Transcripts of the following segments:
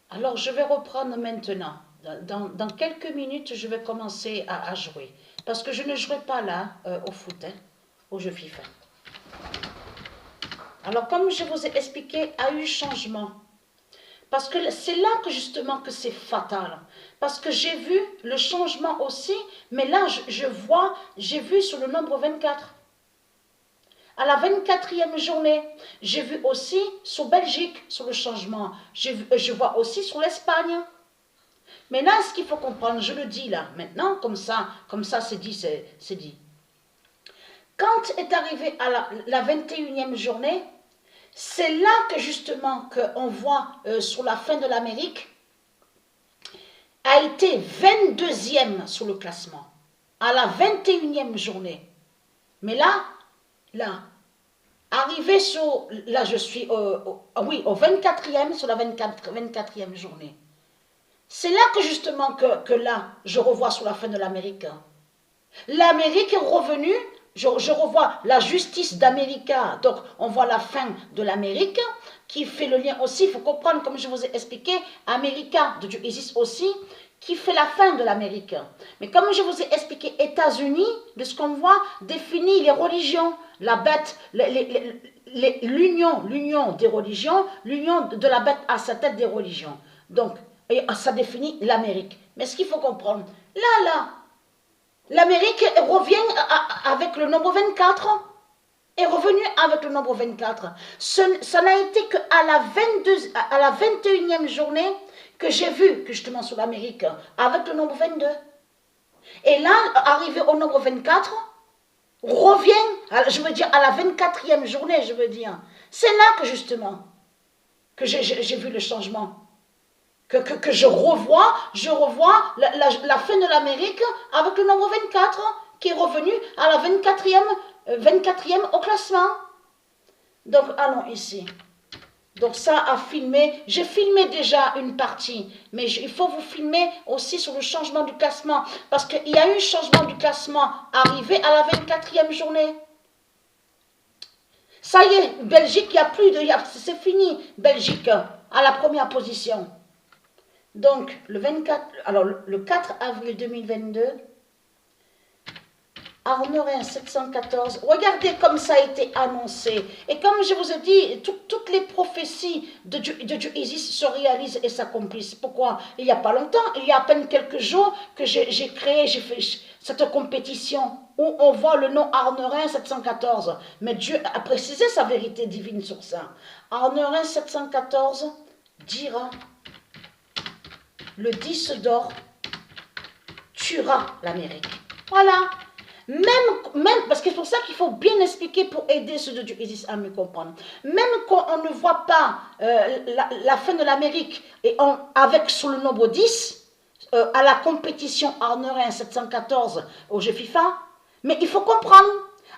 Alors, je vais reprendre maintenant. Dans quelques minutes, je vais commencer à jouer. Parce que je ne jouerai pas là, au foot, hein, au jeu FIFA. Alors, comme je vous ai expliqué, il y a eu changement. Parce que c'est là que justement que c'est fatal. Parce que j'ai vu le changement aussi, mais là, j'ai vu sur le nombre 24. À la 24e journée, j'ai vu aussi sur Belgique, sur le changement. Je vois aussi sur l'Espagne. Mais là, ce qu'il faut comprendre, je le dis là, maintenant, comme ça c'est dit, c'est dit. Quand est arrivé à la 21e journée, c'est là que justement qu'on voit sur la fin de l'Amérique, a été 22e sur le classement, à la 21e journée. Mais là, arrivé sur, là je suis, oui, au 24e, sur la 24e journée. C'est là que justement que là, je revois sur la fin de l'Amérique. L'Amérique est revenue, je revois la justice d'Amérique, donc on voit la fin de l'Amérique, qui fait le lien aussi, il faut comprendre, comme je vous ai expliqué, America de Dieu existe aussi, qui fait la fin de l'Amérique. Mais comme je vous ai expliqué, États-Unis, de ce qu'on voit, définit les religions, la bête, l'union des religions, l'union de la bête à sa tête des religions. Donc, ça définit l'Amérique. Mais ce qu'il faut comprendre, là, l'Amérique revient avec le nombre 24, est revenu avec le nombre 24. Ça n'a été qu'à la 21e journée que j'ai vu, que justement sur l'Amérique, avec le nombre 22. Et là, arrivé au nombre 24, revient, je veux dire, à la 24e journée, je veux dire. C'est là que justement, que j'ai vu le changement. Que je revois la fin de l'Amérique avec le nombre 24 qui est revenu à la 24e au classement. Donc allons ici. Donc ça a filmé, j'ai filmé déjà une partie, mais il faut vous filmer aussi sur le changement du classement, parce qu'il y a eu un changement du classement arrivé à la 24e journée. Ça y est, Belgique, il n'y a plus de... C'est fini, Belgique, à la première position. Donc, le 4 avril 2022, Arnerin 714, regardez comme ça a été annoncé. Et comme je vous ai dit, toutes les prophéties de Dieu Isis se réalisent et s'accomplissent. Pourquoi? Il n'y a pas longtemps, il y a à peine quelques jours que j'ai fait cette compétition où on voit le nom Arnerin 714. Mais Dieu a précisé sa vérité divine sur ça. Arnerin 714 dira... Le 10 d'or tuera l'Amérique. Voilà. Même, parce que c'est pour ça qu'il faut bien expliquer pour aider ceux de Dieu à me comprendre. Même quand on ne voit pas la fin de l'Amérique et avec sur le nombre 10, à la compétition Arnerin 714 au jeu FIFA, mais il faut comprendre,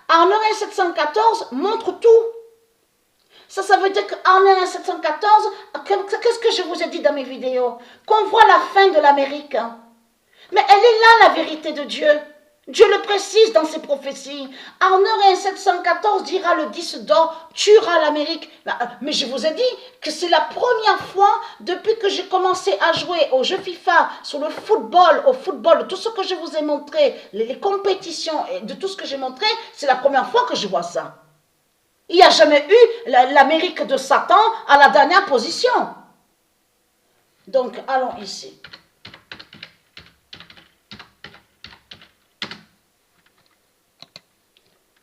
Arnerin 714 montre tout. Ça veut dire qu'en 714, qu'est-ce que je vous ai dit dans mes vidéos? Qu'on voit la fin de l'Amérique. Mais elle est là, la vérité de Dieu. Dieu le précise dans ses prophéties. En 714 dira le 10 d'or, tuera l'Amérique. Mais je vous ai dit que c'est la première fois depuis que j'ai commencé à jouer au jeu FIFA, sur le football, au football, tout ce que je vous ai montré, les compétitions et de tout ce que j'ai montré, c'est la première fois que je vois ça. Il n'y a jamais eu l'Amérique de Satan à la dernière position. Donc, allons ici.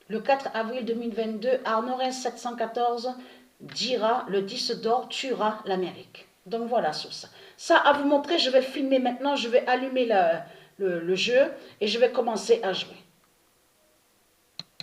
Le 4 avril 2022, Arnorin 714 dira, le 10 d'or tuera l'Amérique. Donc voilà sur ça. Ça à vous montrer, je vais filmer maintenant, je vais allumer le jeu et je vais commencer à jouer.